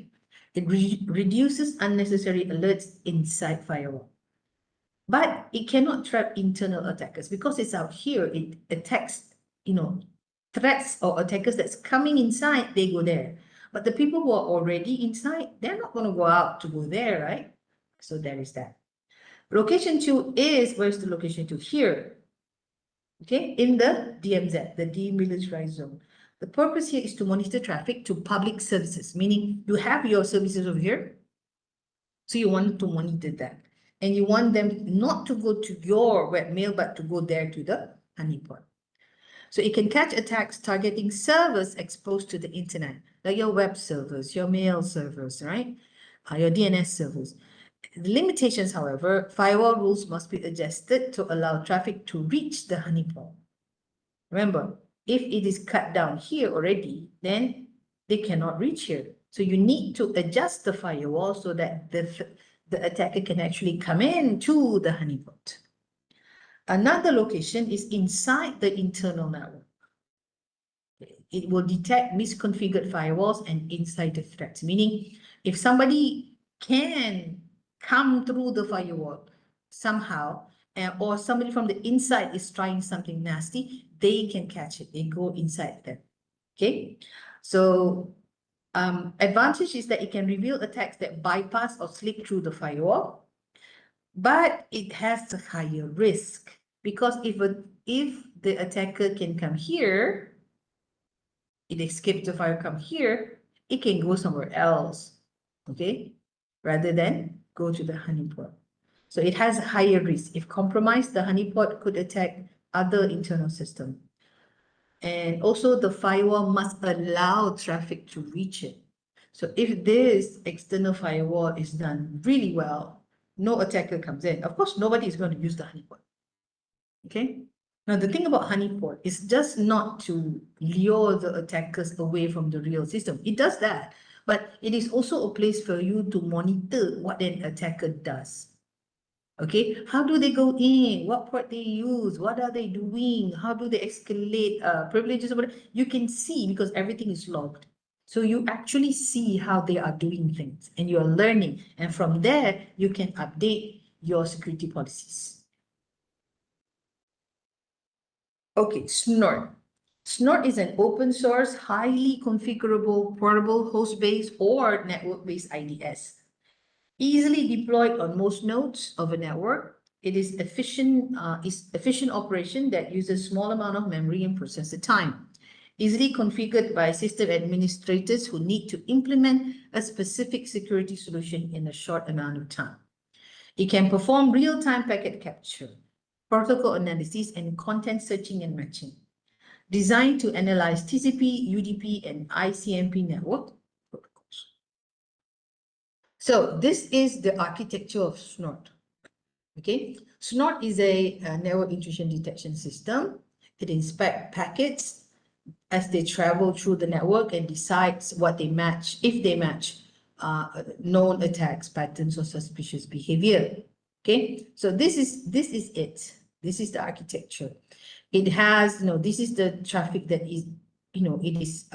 It reduces unnecessary alerts inside firewall. But it cannot trap internal attackers because it's out here. It attacks, threats or attackers that's coming inside, they go there. But the people who are already inside, they're not going to go out to go there, right? So there is that. Location 2 is, where's the location 2? Here, okay, in the DMZ, the demilitarized zone. The purpose here is to monitor traffic to public services, meaning you have your services over here, so you want to monitor that. And you want them not to go to your webmail, but to go there to the honeypot. So it can catch attacks targeting servers exposed to the internet, like your web servers, your mail servers, right? Your DNS servers. The limitations, however, firewall rules must be adjusted to allow traffic to reach the honeypot. Remember, if it is cut down here already, then they cannot reach here. So you need to adjust the firewall so that the attacker can actually come in to the honeypot. Another location is inside the internal network. It will detect misconfigured firewalls and insider threats, meaning if somebody can come through the firewall somehow, or somebody from the inside is trying something nasty, they can catch it. They go inside them. Okay, so advantage is that it can reveal attacks that bypass or slip through the firewall, but it has a higher risk because if the attacker can come here, it escapes the fire, come here, it can go somewhere else, okay, rather than go to the honeypot. So it has a higher risk. If compromised, the honeypot could attack other internal system. And also the firewall must allow traffic to reach it. So if this external firewall is done really well, no attacker comes in. Of course, nobody is going to use the honeypot. Okay. Now, the thing about honeypot is just not to lure the attackers away from the real system. It does that, but it is also a place for you to monitor what an attacker does. Okay, how do they go in? What port they use? What are they doing? How do they escalate privileges or whatever? You can see because everything is logged. So you actually see how they are doing things and you're learning. And from there, you can update your security policies. Okay, Snort. Snort is an open source, highly configurable, portable, host-based or network-based IDS. Easily deployed on most nodes of a network. It is efficient operation that uses small amount of memory and processor time. Easily configured by system administrators who need to implement a specific security solution in a short amount of time. It can perform real-time packet capture, protocol analysis, and content searching and matching. Designed to analyze TCP, UDP, and ICMP network protocols. So this is the architecture of Snort. Okay, Snort is a network intrusion detection system. It inspects packets as they travel through the network and decides what they match, if they match known attacks, patterns, or suspicious behavior. Okay, so this is it. This is the architecture. It has, this is the traffic that is, it is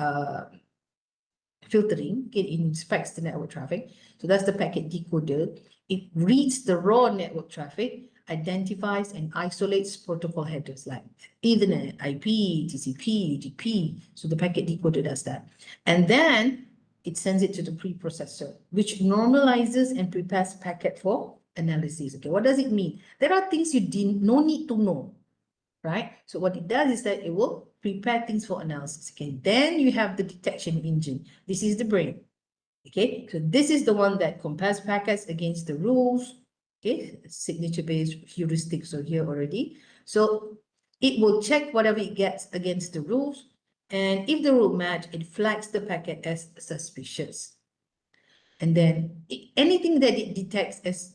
filtering. It inspects the network traffic. So that's the packet decoder. It reads the raw network traffic, identifies and isolates protocol headers like Ethernet, IP, TCP, UDP. So the packet decoder does that. And then it sends it to the preprocessor, which normalizes and prepares packet for analysis. Okay, what does it mean? There are things you no need to know, right? So what it does is that it will prepare things for analysis. Okay, then you have the detection engine. This is the brain. Okay, so this is the one that compares packets against the rules. Okay, signature-based heuristics are here already. So it will check whatever it gets against the rules. And if the rule match, it flags the packet as suspicious. And then anything that it detects as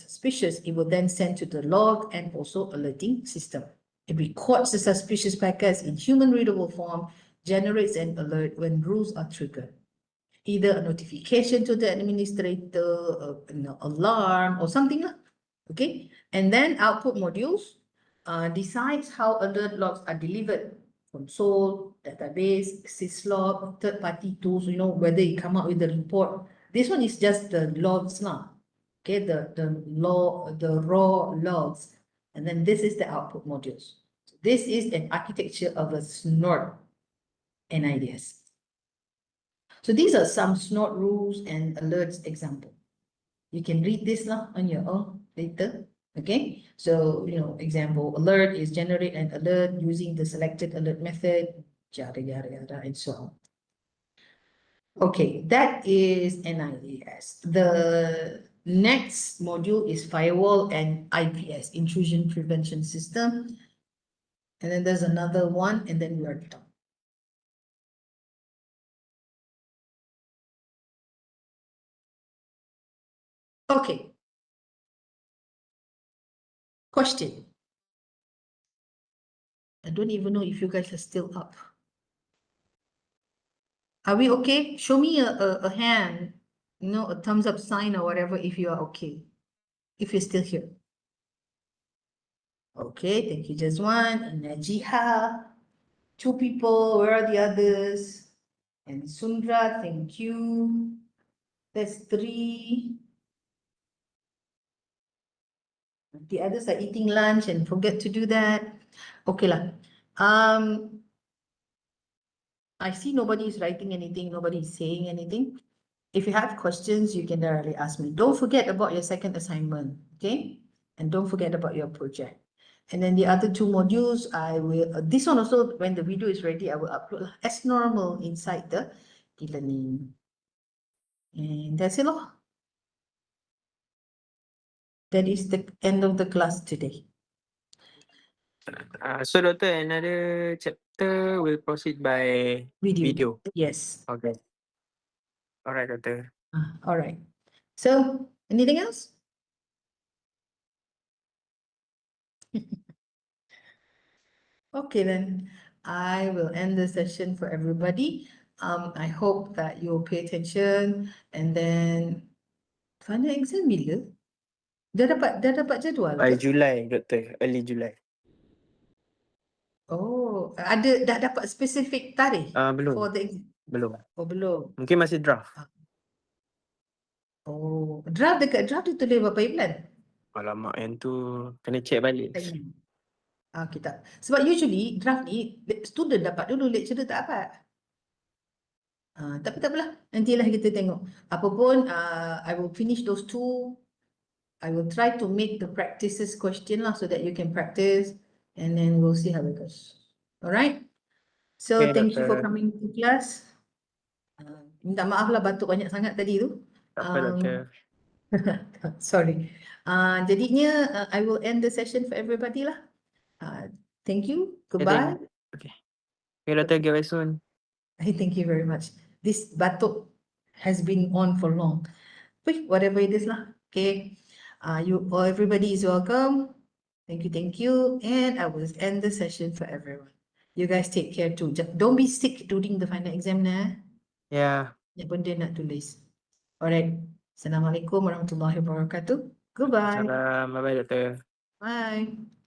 suspicious, it will then send to the log and also alerting system. It records the suspicious packets in human readable form, generates an alert when rules are triggered. Either a notification to the administrator, an alarm or something. Okay, and then output modules decides how alert logs are delivered. Console, database, syslog, third-party tools, whether you come up with the report. This one is just the logs now. Okay, the raw logs. And then this is the output modules. So this is an architecture of a Snort NIDS. So these are some Snort rules and alerts example. You can read this on your own later. Okay, so example alert is generate an alert using the selected alert method, yada yada yada, and so on. Okay, that is NIDS. The next module is firewall and IPS, intrusion prevention system. And then there's another one, and then we are done. Okay. Question. I don't even know if you guys are still up. Are we okay? Show me a hand, a thumbs up sign or whatever if you are okay. If you're still here. Okay, thank you, Jazwan and Najiha. 2 people, where are the others? And Sundra, thank you. That's 3. The others are eating lunch and forget to do that. Okay lah. I see nobody is writing anything, nobody is saying anything. If you have questions, you can directly ask me. Don't forget about your second assignment, okay? And don't forget about your project. And then the other 2 modules, I will, this one also, when the video is ready, I will upload as normal inside the e-learning. And that's it all. That is the end of the class today. So Doctor, another chapter will proceed by video. Yes. Okay. Alright, Doctor. All right. So, anything else? Okay, then I will end the session for everybody. I hope that you'll pay attention and then final exam bila? Dah dapat jadual By ke? July, Doctor. Early July. Oh, dah dapat spesifik tarikh Belum. for the exam? Belum. Oh, belum. Mungkin masih draft. Oh, draft dia tulis berapa bulan? Alamak, yang tu kena check balik. Kita. Sebab usually draft ni student dapat dulu, lecturer tak dapat. Tapi tak apalah, nantilah kita tengok. Apapun, I will finish those 2. I will try to make the practices question lah so that you can practice and then we'll see how it goes. Alright? So Okay, thank you for Doctor. coming to class. Minta maaf lah batuk banyak sangat tadi tu. Tak apa, Doctor. Sorry. Jadinya I will end the session for everybody lah. Thank you. Goodbye. Okay. Okay, Doctor. Get well soon. Thank you very much. This batuk has been on for long. But whatever it is lah. Okay. Everybody is welcome. Thank you. And I will end the session for everyone. You guys take care too. Don't be sick during the final exam nah. Yeah. Yang benda nak tulis. Alright. Assalamualaikum warahmatullahi wabarakatuh. Goodbye. Salam. Bye-bye, Doctor. Bye.